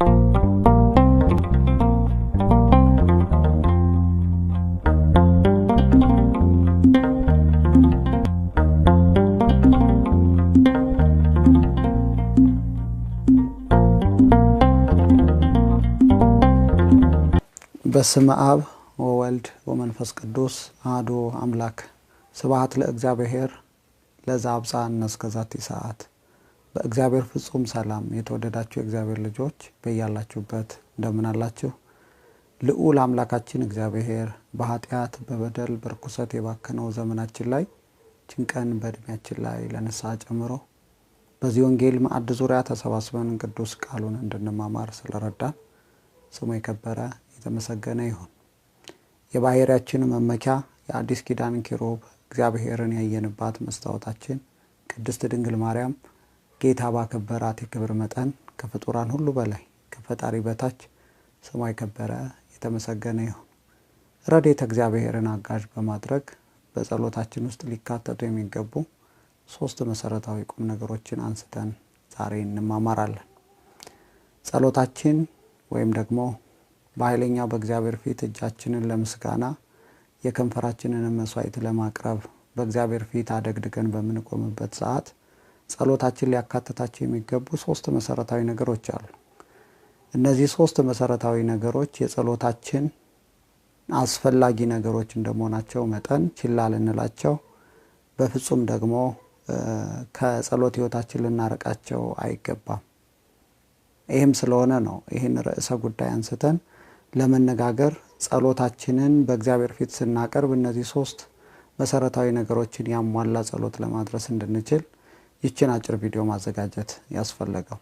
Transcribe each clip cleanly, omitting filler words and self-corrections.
በስመ አብ ወወልድ ወመንፈስ ቅዱስ አሐዱ አምላክ ስብሐት ለእግዚአብሔር ለዘአብጽሐነ እስከዛቲ ሰዓት። በእግዚአብሔር ፍጹም ሰላም የተወደዳችሁ የእግዚአብሔር ልጆች በእያላችሁበት እንደምን አላችሁ? ልዑል አምላካችን እግዚአብሔር በኃጢአት በበደል በርኩሰት የባከነው ዘመናችን ላይ ጭንቀን በእድሜያችን ላይ ለንስሐ ጨምሮ በዚህ ወንጌል ማዕድ ዙሪያ ተሰባስበን ቅዱስ ቃሉን እንድንማማር ስለረዳን ስሙ የከበረ የተመሰገነ ይሁን። የባህሪያችን መመኪያ የአዲስ ኪዳን ኪሩብ እግዚአብሔርን ያየንባት መስታወታችን ቅድስት ድንግል ማርያም ጌታ ባከበራት የክብር መጠን ከፍጡራን ሁሉ በላይ ከፈጣሪ በታች ስሙ የከበረ የተመሰገነ ይሁን። ረድኤተ እግዚአብሔርን አጋዥ በማድረግ በጸሎታችን ውስጥ ሊካተቱ የሚገቡ 3 መሰረታዊ ቁም ነገሮችን አንስተን ዛሬ እንማማራለን። ጸሎታችን ወይም ደግሞ በኃይለኛው በእግዚአብሔር ፊት እጃችንን ለምስጋና የከንፈራችንን መስዋዕት ለማቅረብ በእግዚአብሔር ፊት አደግድገን በመንቆምበት ሰዓት ጸሎታችን ሊያካትታቸው የሚገቡ 3 መሰረታዊ ነገሮች አሉ። እነዚህ 3 መሰረታዊ ነገሮች የጸሎታችን አስፈላጊ ነገሮች እንደመሆናቸው መጠን ችላ ልንላቸው በፍጹም ደግሞ ከጸሎት ህይወታችን ልናርቃቸው አይገባም። ይህም ስለሆነ ነው ይህን ርዕሰ ጉዳይ አንስተን ለመነጋገር ጸሎታችንን በእግዚአብሔር ፊት ስናቀርብ እነዚህ 3 መሰረታዊ ነገሮችን ያሟላ ጸሎት ለማድረስ እንድንችል ይችን አጭር ቪዲዮ ማዘጋጀት ያስፈልጋል።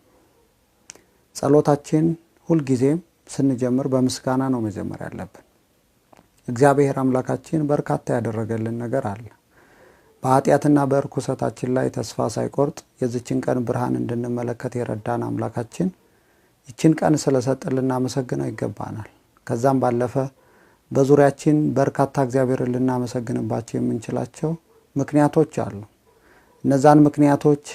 ጸሎታችን ሁሉ ጊዜም ስንጀምር በምስጋና ነው መጀመር ያለብን። እግዚአብሔር አምላካችን በርካታ ያደረገልን ነገር አለ። በኃጢአትና በርኩሰታችን ላይ ተስፋ ሳይቆርጥ የዚችን ቀን ብርሃን እንድንመለከት የረዳን አምላካችን ይችን ቀን ስለሰጠልን እናመሰግነው ይገባናል። ከዛም ባለፈ በዙሪያችን በርካታ እግዚአብሔርን ልናመሰግንባቸው የምንችላቸው ምክንያቶች አሉ። እነዛን ምክንያቶች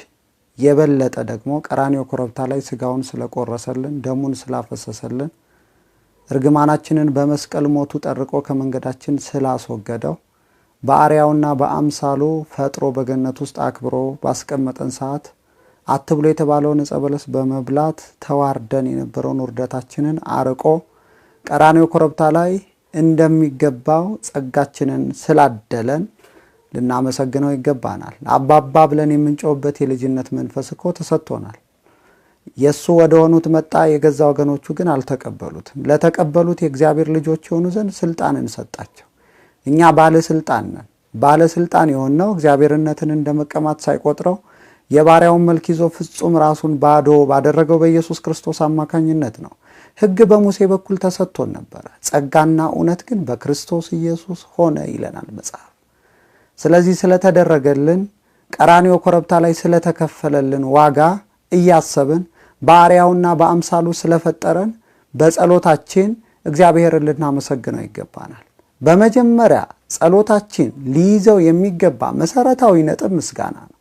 የበለጠ ደግሞ ቀራንዮ ኮረብታ ላይ ስጋውን ስለቆረሰልን ደሙን ስላፈሰሰልን እርግማናችንን በመስቀል ሞቱ ጠርቆ ከመንገዳችን ስላስወገደው በአርያውና በአምሳሉ ፈጥሮ በገነት ውስጥ አክብሮ ባስቀመጠን ሰዓት አትብሎ የተባለውን ዕፀ በለስ በመብላት ተዋርደን የነበረውን ውርደታችንን አርቆ ቀራንዮ ኮረብታ ላይ እንደሚገባው ጸጋችንን ስላደለን ልናመሰግነው ይገባናል። አባባ ብለን የምንጮህበት የልጅነት መንፈስ እኮ ተሰጥቶናል። የሱ ወደ ሆኑት መጣ፣ የገዛ ወገኖቹ ግን አልተቀበሉትም። ለተቀበሉት የእግዚአብሔር ልጆች የሆኑ ዘንድ ስልጣንን ሰጣቸው። እኛ ባለስልጣን ነን። ባለስልጣን የሆነው እግዚአብሔርነትን እንደመቀማት ሳይቆጥረው የባሪያውን መልክ ይዞ ፍጹም ራሱን ባዶ ባደረገው በኢየሱስ ክርስቶስ አማካኝነት ነው። ሕግ በሙሴ በኩል ተሰጥቶን ነበር፣ ጸጋና እውነት ግን በክርስቶስ ኢየሱስ ሆነ ይለናል መጽሐፍ። ስለዚህ ስለተደረገልን ቀራንዮ ኮረብታ ላይ ስለተከፈለልን ዋጋ እያሰብን በአርያውና በአምሳሉ ስለፈጠረን በጸሎታችን እግዚአብሔርን ልናመሰግነው ይገባናል። በመጀመሪያ ጸሎታችን ሊይዘው የሚገባ መሰረታዊ ነጥብ ምስጋና ነው።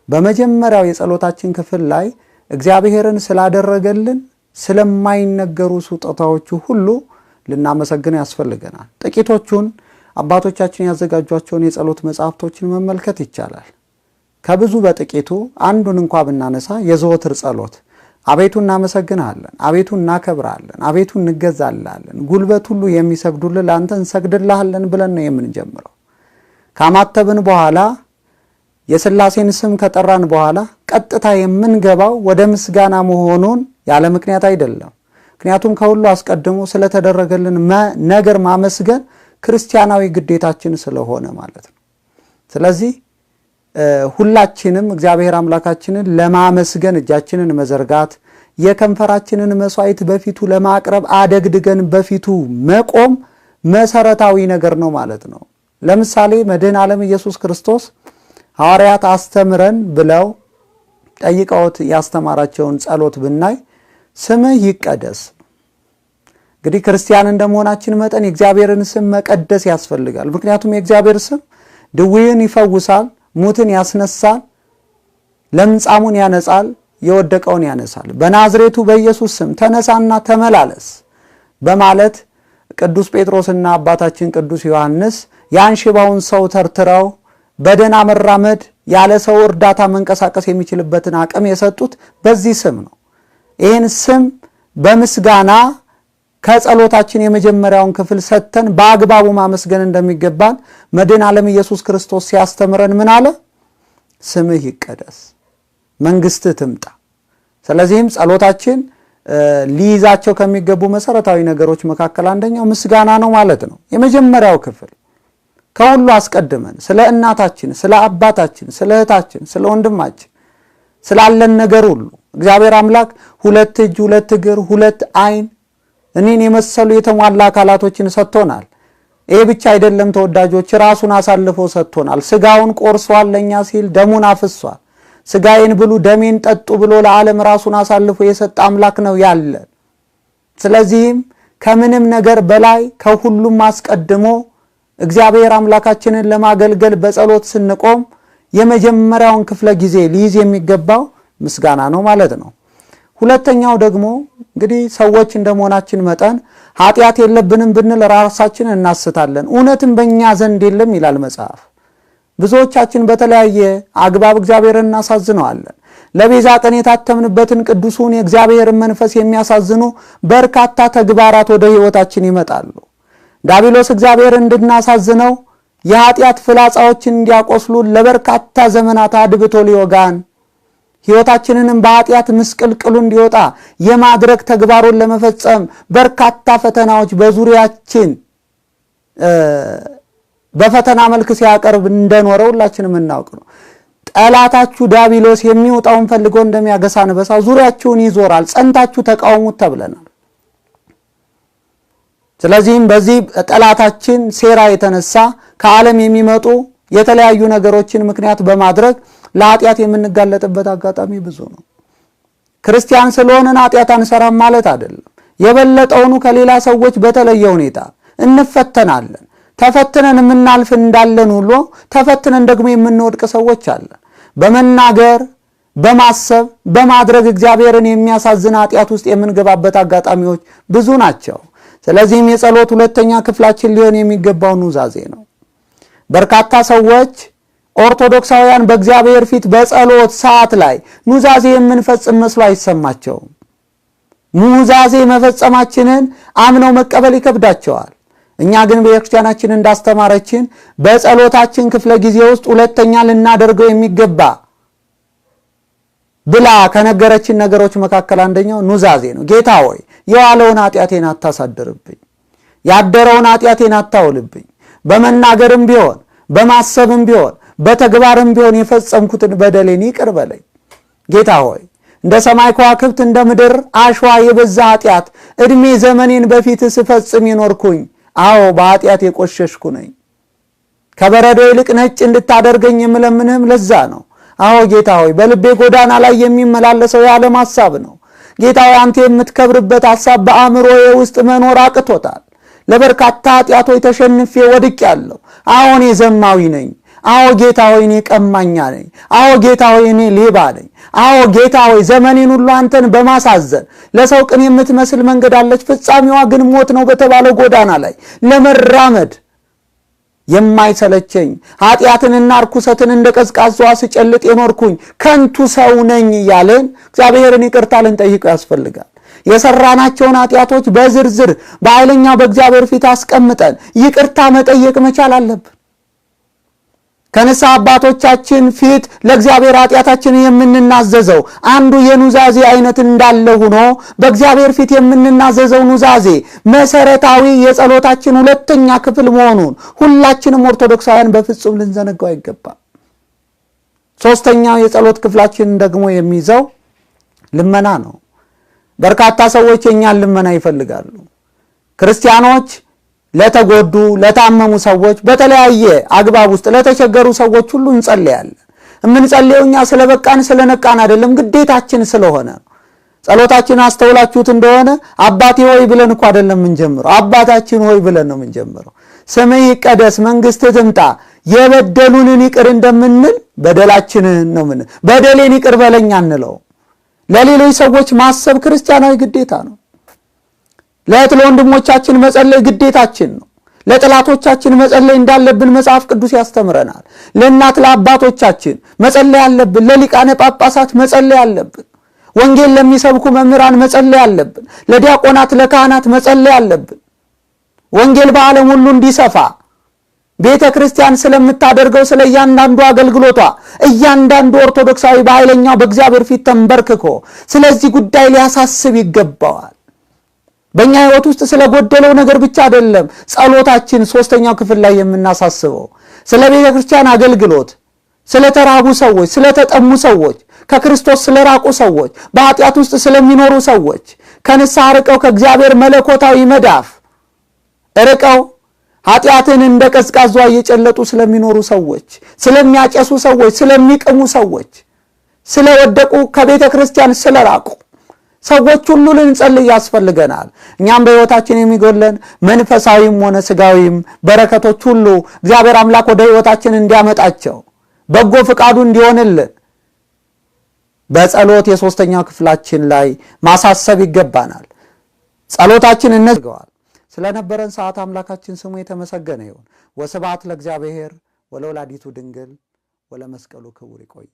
በመጀመሪያው የጸሎታችን ክፍል ላይ እግዚአብሔርን ስላደረገልን ስለማይነገሩ ስጦታዎቹ ሁሉ ልናመሰግነው ያስፈልገናል። ጥቂቶቹን አባቶቻችን ያዘጋጇቸውን የጸሎት መጻሕፍቶችን መመልከት ይቻላል። ከብዙ በጥቂቱ አንዱን እንኳን ብናነሳ የዘወትር ጸሎት አቤቱ እናመሰግናለን፣ አቤቱ እናከብራለን፣ አቤቱ እንገዛላለን፣ ጉልበት ሁሉ የሚሰግዱልህ ለአንተ እንሰግድልሃለን ብለን ነው የምንጀምረው። ካማተብን በኋላ የሥላሴን ስም ከጠራን በኋላ ቀጥታ የምንገባው ወደ ምስጋና መሆኑን ያለ ምክንያት አይደለም። ምክንያቱም ከሁሉ አስቀድሞ ስለተደረገልን ነገር ማመስገን ክርስቲያናዊ ግዴታችን ስለሆነ ማለት ነው። ስለዚህ ሁላችንም እግዚአብሔር አምላካችንን ለማመስገን እጃችንን መዘርጋት፣ የከንፈራችንን መስዋዕት በፊቱ ለማቅረብ አደግድገን በፊቱ መቆም መሰረታዊ ነገር ነው ማለት ነው። ለምሳሌ መድኃኔ ዓለም ኢየሱስ ክርስቶስ ሐዋርያት አስተምረን ብለው ጠይቀውት ያስተማራቸውን ጸሎት ብናይ ስምህ ይቀደስ። እንግዲህ ክርስቲያን እንደመሆናችን መጠን የእግዚአብሔርን ስም መቀደስ ያስፈልጋል። ምክንያቱም የእግዚአብሔር ስም ድውይን ይፈውሳል፣ ሙትን ያስነሳል፣ ለምጻሙን ያነጻል፣ የወደቀውን ያነሳል። በናዝሬቱ በኢየሱስ ስም ተነሳና ተመላለስ በማለት ቅዱስ ጴጥሮስና አባታችን ቅዱስ ዮሐንስ ያን ሽባውን ሰው ተርትረው በደና መራመድ ያለ ሰው እርዳታ መንቀሳቀስ የሚችልበትን አቅም የሰጡት በዚህ ስም ነው። ይህን ስም በምስጋና ከጸሎታችን የመጀመሪያውን ክፍል ሰጥተን በአግባቡ ማመስገን እንደሚገባን መድኃኔ ዓለም ኢየሱስ ክርስቶስ ሲያስተምረን ምን አለ? ስምህ ይቀደስ፣ መንግስትህ ትምጣ። ስለዚህም ጸሎታችን ሊይዛቸው ከሚገቡ መሰረታዊ ነገሮች መካከል አንደኛው ምስጋና ነው ማለት ነው። የመጀመሪያው ክፍል ከሁሉ አስቀድመን ስለ እናታችን፣ ስለ አባታችን፣ ስለ እህታችን፣ ስለ ወንድማችን ስላለን ነገር ሁሉ እግዚአብሔር አምላክ 2 እጅ፣ 2 እግር፣ 2 ዓይን እኔን የመሰሉ የተሟላ አካላቶችን ሰጥቶናል። ይሄ ብቻ አይደለም ተወዳጆች፣ ራሱን አሳልፎ ሰጥቶናል። ስጋውን ቆርሷል ለኛ ሲል ደሙን አፍሷል። ስጋዬን ብሉ ደሜን ጠጡ ብሎ ለዓለም ራሱን አሳልፎ የሰጠ አምላክ ነው ያለ። ስለዚህም ከምንም ነገር በላይ ከሁሉም አስቀድሞ እግዚአብሔር አምላካችንን ለማገልገል በጸሎት ስንቆም የመጀመሪያውን ክፍለ ጊዜ ሊይዝ የሚገባው ምስጋና ነው ማለት ነው። ሁለተኛው ደግሞ እንግዲህ ሰዎች እንደመሆናችን መጠን ኃጢአት የለብንም ብንል ራሳችንን እናስታለን፣ እውነትም በእኛ ዘንድ የለም ይላል መጽሐፍ። ብዙዎቻችን በተለያየ አግባብ እግዚአብሔርን እናሳዝነዋለን። ለቤዛ ቀን የታተምንበትን ቅዱሱን የእግዚአብሔርን መንፈስ የሚያሳዝኑ በርካታ ተግባራት ወደ ሕይወታችን ይመጣሉ። ዲያብሎስ እግዚአብሔርን እንድናሳዝነው የኃጢአት ፍላጻዎችን እንዲያቆስሉ ለበርካታ ዘመናት አድብቶ ሊወጋን ሕይወታችንንም በኃጢአት ምስቅልቅሉ እንዲወጣ የማድረግ ተግባሩን ለመፈጸም በርካታ ፈተናዎች በዙሪያችን በፈተና መልክ ሲያቀርብ እንደኖረ ሁላችንም እናውቅ ነው። ጠላታችሁ ዲያብሎስ የሚወጣውን ፈልጎ እንደሚያገሳ አንበሳ ዙሪያችሁን ይዞራል፣ ጸንታችሁ ተቃውሙት ተብለናል። ስለዚህም በዚህ ጠላታችን ሴራ የተነሳ ከዓለም የሚመጡ የተለያዩ ነገሮችን ምክንያት በማድረግ ለኃጢአት የምንጋለጥበት አጋጣሚ ብዙ ነው። ክርስቲያን ስለሆነን ኃጢአት አንሰራም ማለት አይደለም። የበለጠውኑ ከሌላ ሰዎች በተለየ ሁኔታ እንፈተናለን። ተፈትነን የምናልፍ እንዳለን ሁሉ ተፈትነን ደግሞ የምንወድቅ ሰዎች አለን። በመናገር በማሰብ በማድረግ እግዚአብሔርን የሚያሳዝን ኃጢአት ውስጥ የምንገባበት አጋጣሚዎች ብዙ ናቸው። ስለዚህም የጸሎት ሁለተኛ ክፍላችን ሊሆን የሚገባው ኑዛዜ ነው። በርካታ ሰዎች ኦርቶዶክሳውያን በእግዚአብሔር ፊት በጸሎት ሰዓት ላይ ኑዛዜ የምንፈጽም መስሎ አይሰማቸውም። ኑዛዜ መፈጸማችንን አምነው መቀበል ይከብዳቸዋል። እኛ ግን በክርስቲያናችን እንዳስተማረችን በጸሎታችን ክፍለ ጊዜ ውስጥ ሁለተኛ ልናደርገው የሚገባ ብላ ከነገረችን ነገሮች መካከል አንደኛው ኑዛዜ ነው። ጌታ ሆይ የዋለውን ኃጢአቴን አታሳድርብኝ፣ ያደረውን ኃጢአቴን አታውልብኝ። በመናገርም ቢሆን በማሰብም ቢሆን በተግባርም ቢሆን የፈጸምኩትን በደሌን ይቅር በለኝ። ጌታ ሆይ እንደ ሰማይ ከዋክብት እንደ ምድር አሸዋ የበዛ ኃጢአት እድሜ ዘመኔን በፊት ስፈጽም ይኖርኩኝ። አዎ በኃጢአት የቆሸሽኩ ነኝ። ከበረዶ ይልቅ ነጭ እንድታደርገኝ የምለምንህም ለዛ ነው። አዎ ጌታ ሆይ በልቤ ጎዳና ላይ የሚመላለሰው የዓለም ሐሳብ ነው። ጌታ ሆይ አንተ የምትከብርበት ሐሳብ በአእምሮዬ ውስጥ መኖር አቅቶታል። ለበርካታ ኃጢአቶች ተሸንፌ ወድቄአለሁ። አሁን የዘማዊ ነኝ። አዎ ጌታ ሆይ እኔ ቀማኛ ነኝ። አዎ ጌታ ሆይ እኔ ሌባ ነኝ። አዎ ጌታ ሆይ ዘመኔን ሁሉ አንተን በማሳዘን ለሰው ቅን የምትመስል መንገድ አለች፣ ፍጻሜዋ ግን ሞት ነው በተባለው ጎዳና ላይ ለመራመድ የማይሰለቸኝ ኃጢአትንና ርኩሰትን እንደ ቀዝቃዛዋ ስጨልጥ የኖርኩኝ ከንቱ ሰው ነኝ እያለን እግዚአብሔርን ይቅርታ ልንጠይቀው ያስፈልጋል። የሰራናቸውን ኃጢአቶች በዝርዝር በኃይለኛው በእግዚአብሔር ፊት አስቀምጠን ይቅርታ መጠየቅ መቻል አለብን። ከንስሐ አባቶቻችን ፊት ለእግዚአብሔር ኃጢአታችንን የምንናዘዘው አንዱ የኑዛዜ አይነት እንዳለ ሆኖ በእግዚአብሔር ፊት የምንናዘዘው ኑዛዜ መሰረታዊ የጸሎታችን ሁለተኛ ክፍል መሆኑን ሁላችንም ኦርቶዶክሳውያን በፍጹም ልንዘነጋው አይገባም። ሶስተኛው የጸሎት ክፍላችን ደግሞ የሚይዘው ልመና ነው። በርካታ ሰዎች የኛን ልመና ይፈልጋሉ። ክርስቲያኖች ለተጎዱ ለታመሙ ሰዎች በተለያየ አግባብ ውስጥ ለተቸገሩ ሰዎች ሁሉ እንጸልያለን። እምንጸልየው እኛ ስለበቃን ስለነቃን አይደለም፣ ግዴታችን ስለሆነ። ጸሎታችን አስተውላችሁት እንደሆነ አባቴ ሆይ ብለን እኮ አይደለም የምንጀምረው፣ አባታችን ሆይ ብለን ነው የምንጀምረው። ስምህ ይቀደስ፣ መንግስትህ ትምጣ፣ የበደሉንን ይቅር እንደምንል በደላችንን ነው ምን በደሌን ይቅር በለኝ አንለው። ለሌሎች ሰዎች ማሰብ ክርስቲያናዊ ግዴታ ነው። ለእህት ለወንድሞቻችን መጸለይ ግዴታችን ነው። ለጠላቶቻችን መጸለይ እንዳለብን መጽሐፍ ቅዱስ ያስተምረናል። ለእናት ለአባቶቻችን መጸለይ አለብን። ለሊቃነ ጳጳሳት መጸለይ አለብን። ወንጌል ለሚሰብኩ መምህራን መጸለይ አለብን። ለዲያቆናት ለካህናት መጸለይ አለብን። ወንጌል በዓለም ሁሉ እንዲሰፋ ቤተ ክርስቲያን ስለምታደርገው ስለ እያንዳንዱ አገልግሎቷ እያንዳንዱ ኦርቶዶክሳዊ በኃይለኛው በእግዚአብሔር ፊት ተንበርክኮ ስለዚህ ጉዳይ ሊያሳስብ ይገባዋል። በእኛ ሕይወት ውስጥ ስለጎደለው ነገር ብቻ አይደለም ጸሎታችን ሶስተኛው ክፍል ላይ የምናሳስበው ስለ ቤተ ክርስቲያን አገልግሎት፣ ስለ ተራቡ ሰዎች፣ ስለ ተጠሙ ሰዎች፣ ከክርስቶስ ስለራቁ ሰዎች፣ በኃጢአት ውስጥ ስለሚኖሩ ሰዎች፣ ከንስሐ ርቀው ከእግዚአብሔር መለኮታዊ መዳፍ ርቀው ኃጢአትን እንደ ቀዝቃዛ እየጨለጡ ስለሚኖሩ ሰዎች፣ ስለሚያጨሱ ሰዎች፣ ስለሚቅሙ ሰዎች፣ ስለወደቁ ከቤተ ክርስቲያን ስለራቁ ሰዎች ሁሉ ልንጸልይ ያስፈልገናል። እኛም በሕይወታችን የሚጎለን መንፈሳዊም ሆነ ስጋዊም በረከቶች ሁሉ እግዚአብሔር አምላክ ወደ ሕይወታችን እንዲያመጣቸው በጎ ፍቃዱ እንዲሆንልን በጸሎት የሶስተኛው ክፍላችን ላይ ማሳሰብ ይገባናል። ጸሎታችን እንዝገዋል። ስለነበረን ሰዓት አምላካችን ስሙ የተመሰገነ ይሁን። ወስብሐት ለእግዚአብሔር ወለወላዲቱ ድንግል ወለመስቀሉ ክቡር። ይቆየ።